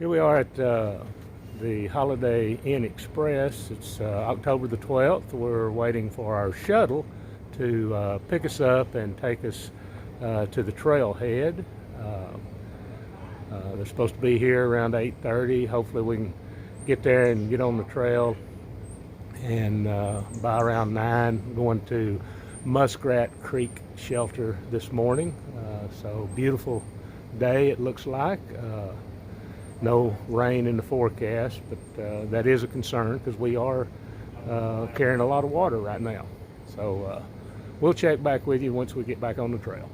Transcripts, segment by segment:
Here we are at the Holiday Inn Express. It's October the 12th. We're waiting for our shuttle to pick us up and take us to the trailhead. They're supposed to be here around 8:30. Hopefully we can get there and get on the trail. And by around 9, going to Muskrat Creek Shelter this morning. So beautiful day it looks like. No rain in the forecast, but that is a concern because we are carrying a lot of water right now. So we'll check back with you once we get back on the trail.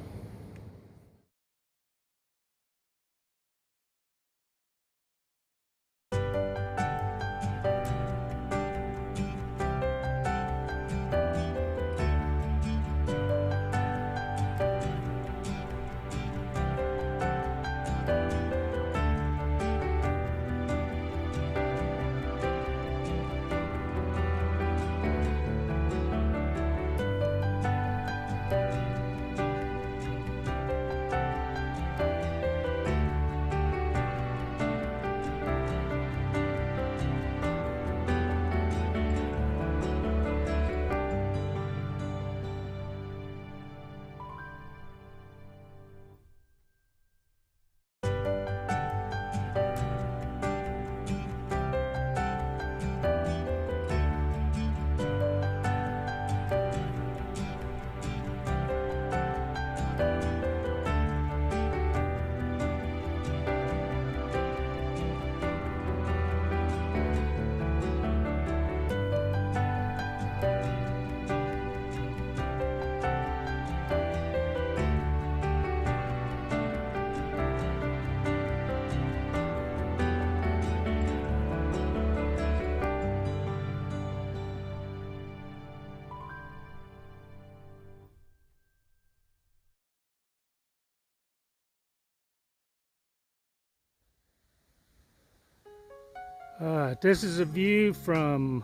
This is a view from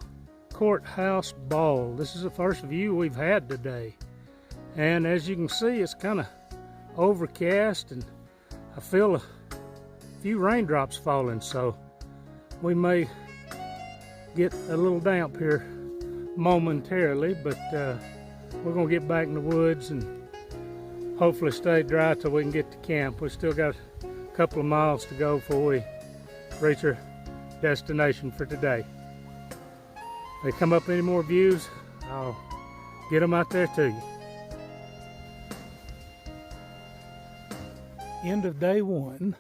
Courthouse Ball. This is the first view we've had today. And as you can see, it's kind of overcast and I feel a few raindrops falling, so we may get a little damp here momentarily, but we're gonna get back in the woods and hopefully stay dry till we can get to camp. We still got a couple of miles to go before we reach our destination for today. If they come up any more views, I'll get them out there to you. End of day one.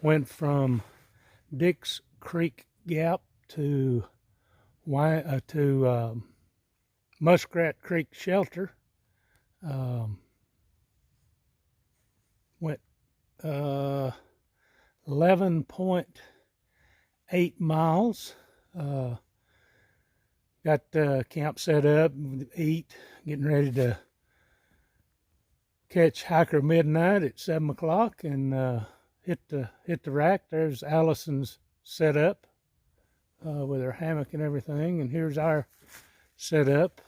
Went from Dix Creek Gap to Muskrat Creek Shelter. Went 11.8 miles. Got the camp set up, eat, getting ready to catch Hiker Midnight at 7 o'clock and hit the rack. There's Allison's set up with her hammock and everything, and here's our setup.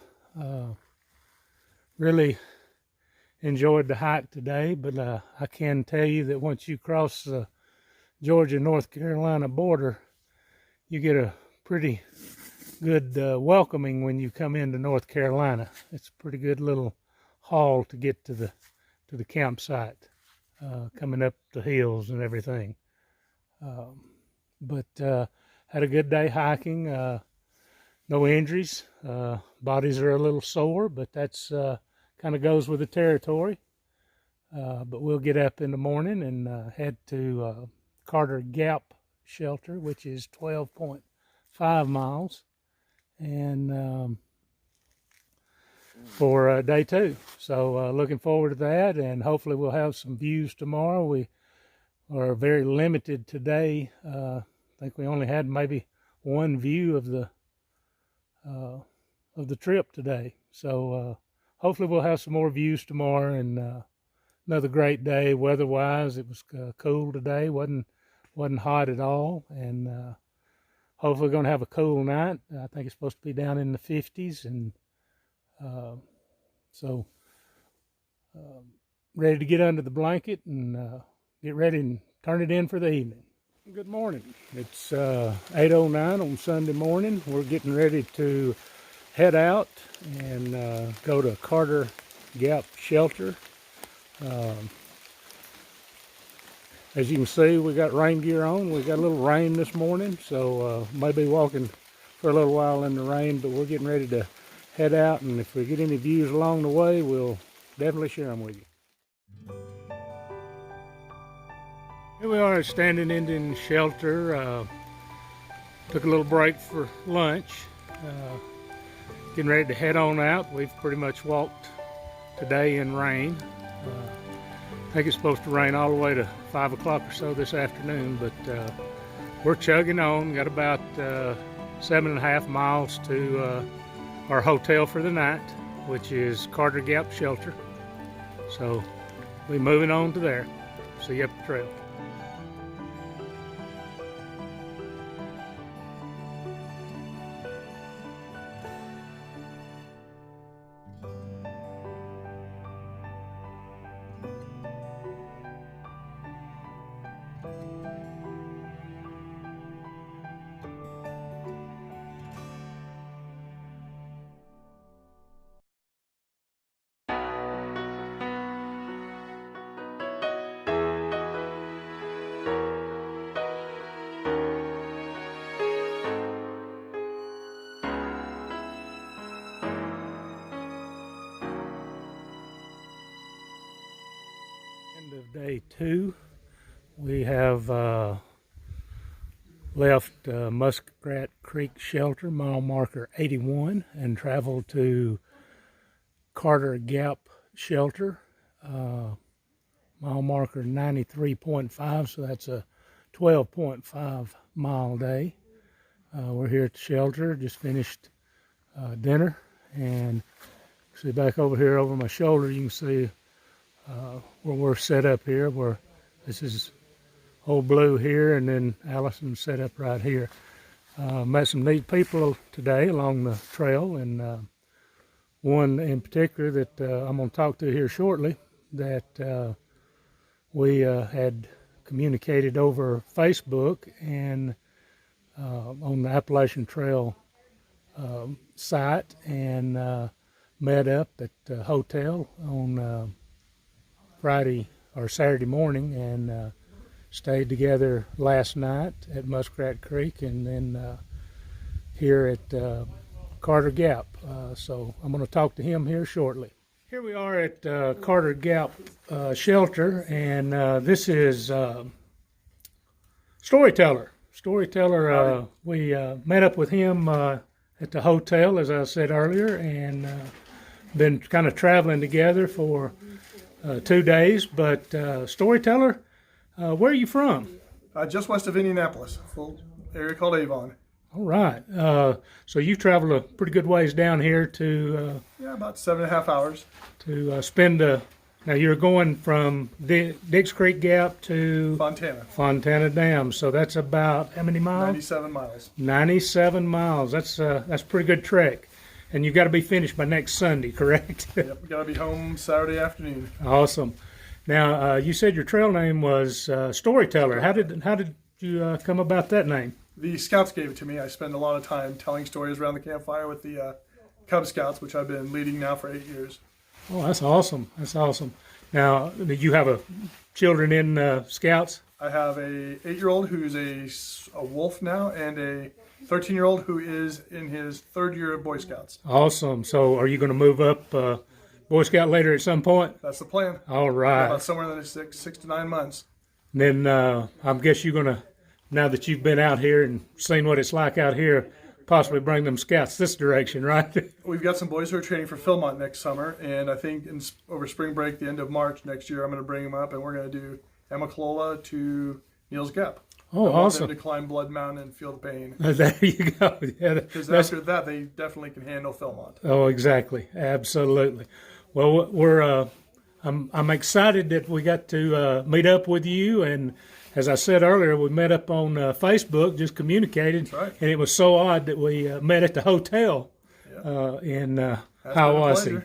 Really enjoyed the hike today, but I can tell you that once you cross the Georgia-North Carolina border, you get a pretty good welcoming when you come into North Carolina. It's a pretty good little haul to get to the campsite, coming up the hills and everything. But had a good day hiking. No injuries. Bodies are a little sore, but that's kind of goes with the territory. But we'll get up in the morning and head to Carter Gap Shelter, which is 12.5 miles, and for day two. So looking forward to that, and hopefully we'll have some views tomorrow. We are very limited today. I think we only had maybe one view of the trip today. So hopefully we'll have some more views tomorrow, and another great day weather-wise. It was cool today. wasn't hot at all, and hopefully we're going to have a cool night. I think it's supposed to be down in the 50s, and so ready to get under the blanket and get ready and turn it in for the evening. Good morning. It's 8:09 on Sunday morning. We're getting ready to head out and go to Carter Gap Shelter. As you can see, we got rain gear on. We got a little rain this morning, so maybe walking for a little while in the rain, but we're getting ready to head out, and if we get any views along the way, we'll definitely share them with you. Here we are at Standing Indian Shelter. Took a little break for lunch. Getting ready to head on out. We've pretty much walked today in rain. I think it's supposed to rain all the way to 5 o'clock or so this afternoon, but we're chugging on. Got about 7.5 miles to our hotel for the night, which is Carter Gap Shelter. So we're moving on to there. See you up the trail. End of day 2. We have left Muskrat Creek Shelter, mile marker 81, and traveled to Carter Gap Shelter, mile marker 93.5, so that's a 12.5 mile day. We're here at the shelter, just finished dinner, and see back over here over my shoulder, you can see where we're set up here, where this is Old Blue here, and then Allison's set up right here. Met some neat people today along the trail, and one in particular that I'm going to talk to here shortly that we had communicated over Facebook and on the Appalachian Trail site, and met up at the hotel on Friday or Saturday morning, and stayed together last night at Muskrat Creek, and then here at Carter Gap. So I'm going to talk to him here shortly. Here we are at Carter Gap Shelter, and this is Storyteller. We met up with him at the hotel, as I said earlier, and been kind of traveling together for 2 days. But Storyteller, where are you from? Just west of Indianapolis, a little area called Avon. All right. So you traveled a pretty good ways down here to... yeah, about 7.5 hours. To spend a... Now you're going from Dix Creek Gap to... Fontana Dam. So that's about how many miles? 97 miles. 97 miles. That's a pretty good trek. And you've got to be finished by next Sunday, correct? Yep, we got to be home Saturday afternoon. Awesome. Now, you said your trail name was Storyteller. How did you come about that name? The Scouts gave it to me. I spend a lot of time telling stories around the campfire with the Cub Scouts, which I've been leading now for 8 years. Oh, that's awesome. That's awesome. Now, do you have children in Scouts? I have a 8-year-old who's a wolf now, and a 13-year-old who is in his 3rd year of Boy Scouts. Awesome. So are you going to move up Boy Scout later at some point? That's the plan. All right. About somewhere in the 6 to 9 months. And then I guess you're going to, now that you've been out here and seen what it's like out here, possibly bring them Scouts this direction, right? We've got some boys who are training for Philmont next summer, and I think over spring break, the end of March next year, I'm going to bring them up, and we're going to do Amicalola to Neal's Gap. Oh, awesome. I want them to climb Blood Mountain and feel the pain. There you go. Yeah, because after that, they definitely can handle Philmont. Oh, exactly. Absolutely. Well, I'm excited that we got to meet up with you, and as I said earlier, we met up on Facebook, just communicated. That's right. And it was so odd that we met at the hotel in Hiawassee.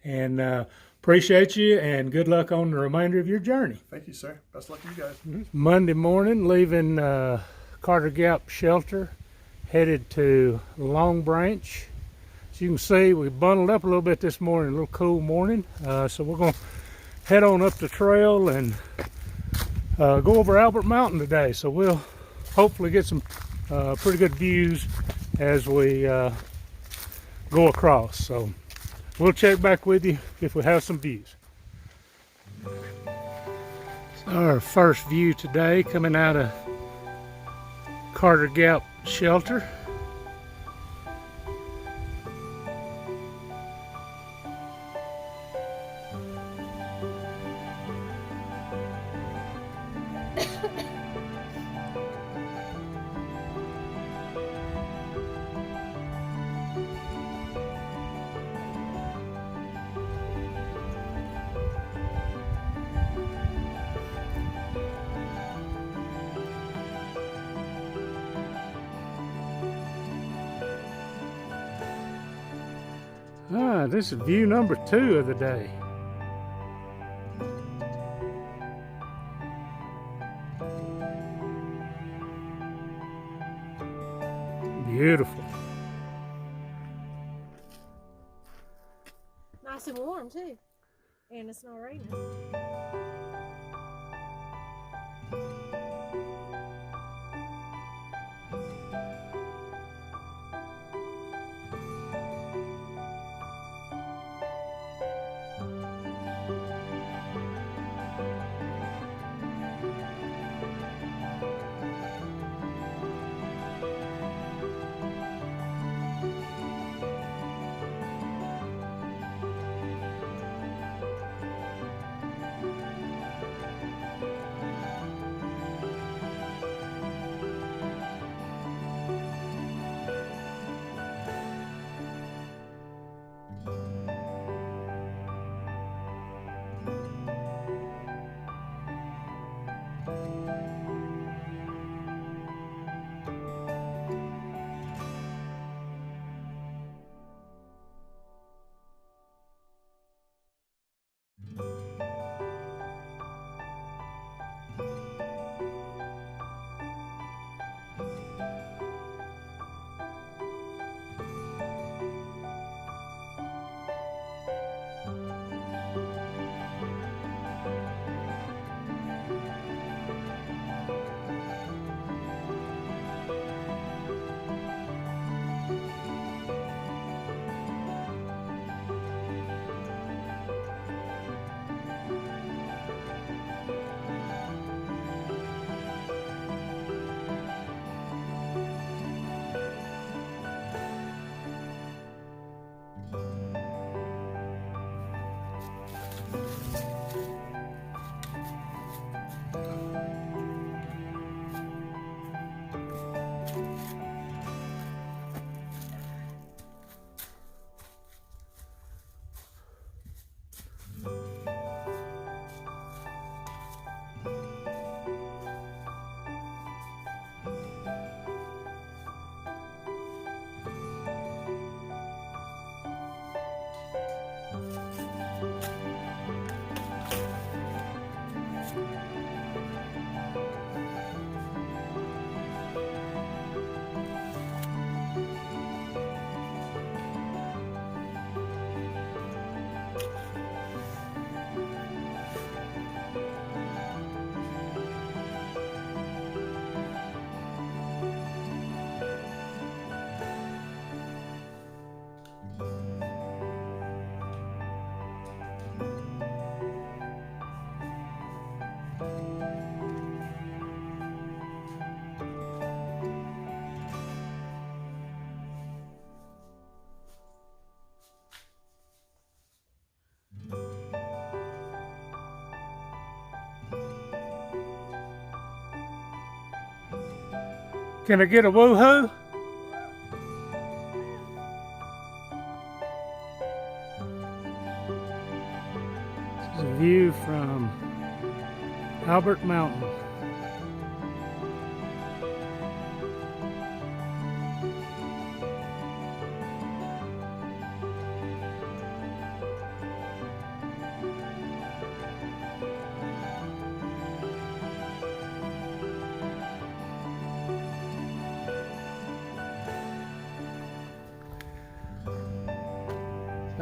And Appreciate you, and good luck on the remainder of your journey. Thank you, sir. Best luck to you guys. Monday morning, leaving Carter Gap Shelter, headed to Long Branch. As you can see, we bundled up a little bit this morning, a little cool morning. So we're going to head on up the trail and go over Albert Mountain today. So we'll hopefully get some pretty good views as we go across. So we'll check back with you if we have some views. Our first view today coming out of Carter Gap Shelter. This is view number 2 of the day. Beautiful. Nice and warm too. And it's not raining. Can I get a woohoo? This is a view from Albert Mountain.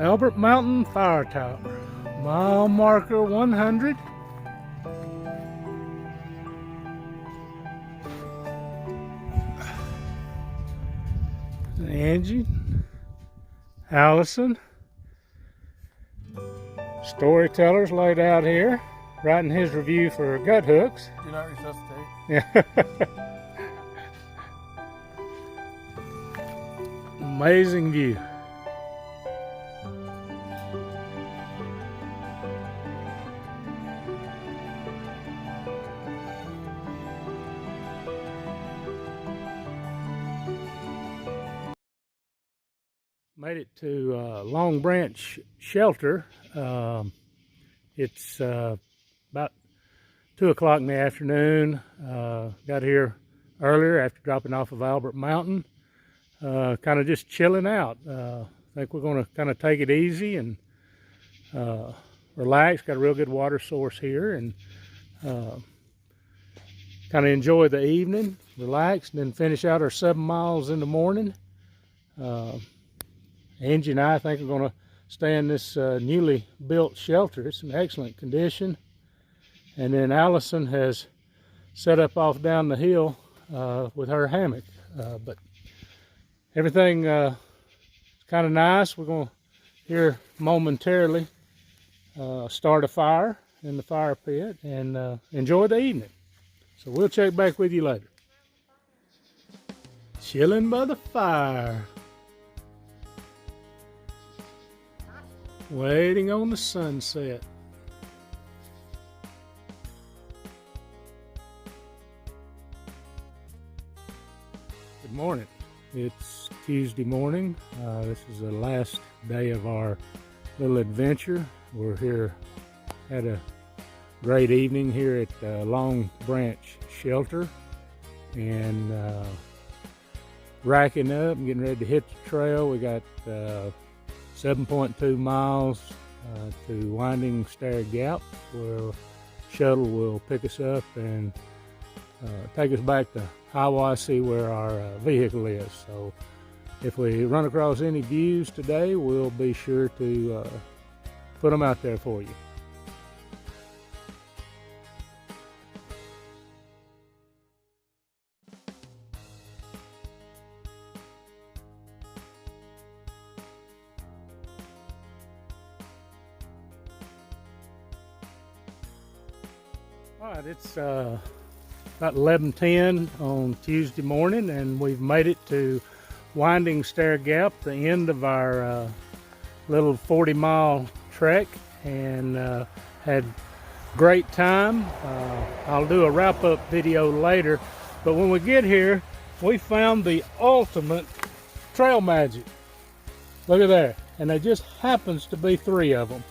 Albert Mountain Fire Tower, mile marker 100. Angie, Allison, storyteller's laid out here, writing his review for Gut Hooks. Do not resuscitate. Yeah. Amazing view. Made it to Long Branch Shelter. It's about 2 o'clock in the afternoon. Got here earlier after dropping off of Albert Mountain. Kind of just chilling out. I think we're going to kind of take it easy and relax. Got a real good water source here, and kind of enjoy the evening, relax, and then finish out our 7 miles in the morning. Angie and I think we're going to stay in this newly built shelter. It's in excellent condition. And then Allison has set up off down the hill with her hammock. But everything is kind of nice. We're going to here momentarily start a fire in the fire pit and enjoy the evening. So we'll check back with you later. Chilling by the fire. Waiting on the sunset. Good morning. It's Tuesday morning. This is the last day of our little adventure. We're here, had a great evening here at Long Branch Shelter, and racking up and getting ready to hit the trail. We got 7.2 miles to Winding Stair Gap, where shuttle will pick us up and take us back to Hiawassee, where our vehicle is. So if we run across any views today, we'll be sure to put them out there for you. All right, it's about 11:10 on Tuesday morning, and we've made it to Winding Stair Gap, the end of our little 40-mile trek, and had great time. I'll do a wrap-up video later, but when we get here, we found the ultimate trail magic. Look at there, and there just happens to be 3 of them.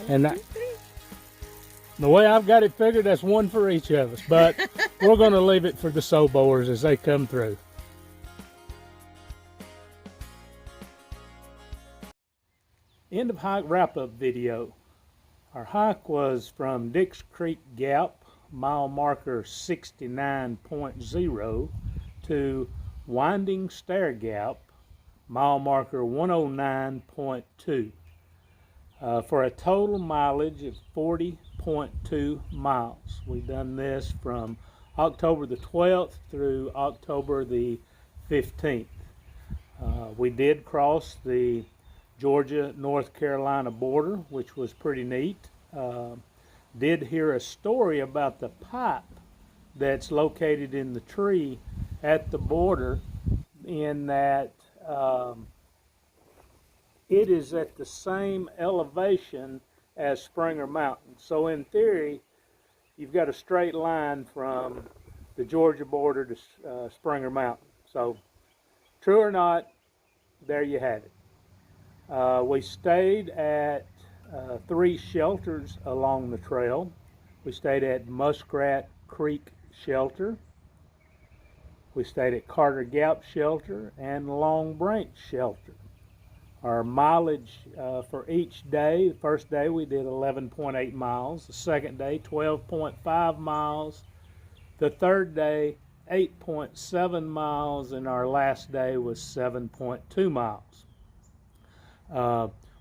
And the way I've got it figured, that's one for each of us, but we're going to leave it for the soul-boers as they come through. End of hike wrap-up video. Our hike was from Dix Creek Gap, mile marker 69.0, to Winding Stair Gap, mile marker 109.2, for a total mileage of 40.2 miles. We've done this from October the 12th through October the 15th. We did cross the Georgia-North Carolina border, which was pretty neat. Did hear a story about the pipe that's located in the tree at the border, in that it is at the same elevation as Springer Mountain. So in theory, you've got a straight line from the Georgia border to Springer Mountain. So true or not, there you have it. We stayed at 3 shelters along the trail. We stayed at Muskrat Creek Shelter. We stayed at Carter Gap Shelter and Long Branch Shelter. Our mileage for each day: the first day we did 11.8 miles, the second day 12.5 miles, the third day 8.7 miles, and our last day was 7.2 miles.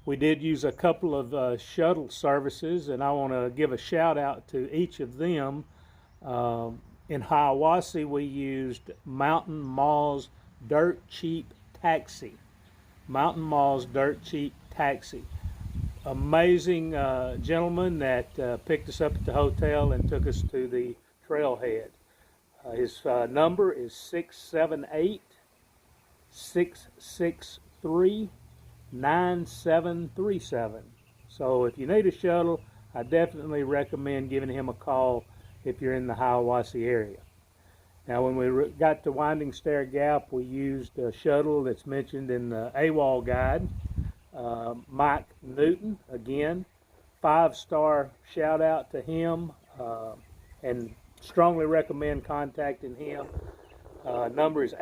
We did use a couple of shuttle services, and I want to give a shout out to each of them. In Hiawassee, we used Mountain Mall's Dirt Cheap Taxi. Mountain Mall's Dirt Cheap Taxi. Amazing gentleman that picked us up at the hotel and took us to the trailhead. His number is 678-663-9737. So if you need a shuttle, I definitely recommend giving him a call if you're in the Hiawassee area. Now, when we got to Winding Stair Gap, we used a shuttle that's mentioned in the AWOL guide. Mike Newton, again, 5-star shout out to him, and strongly recommend contacting him. Number is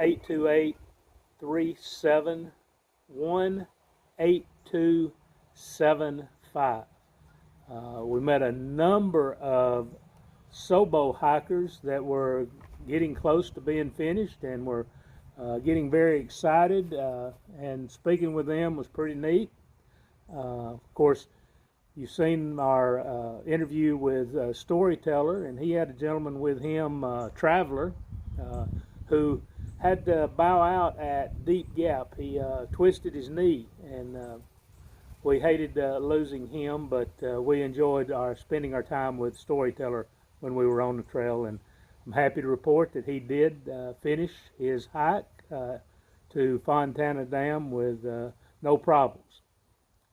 828-371-8275. We met a number of Sobo hikers that were getting close to being finished and were getting very excited, and speaking with them was pretty neat. Of course, you've seen our interview with Storyteller, and he had a gentleman with him, Traveler, who had to bow out at Deep Gap. He twisted his knee, and we hated losing him, but we enjoyed spending our time with Storyteller when we were on the trail, and I'm happy to report that he did finish his hike to Fontana Dam with no problems.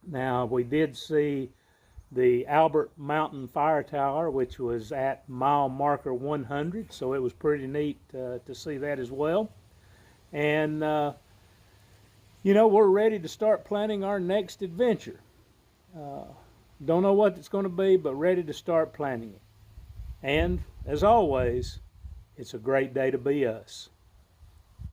Now, we did see the Albert Mountain Fire Tower, which was at mile marker 100, so it was pretty neat to see that as well. And, you know, we're ready to start planning our next adventure. Don't know what it's going to be, but ready to start planning it. And, as always, it's a great day to be us.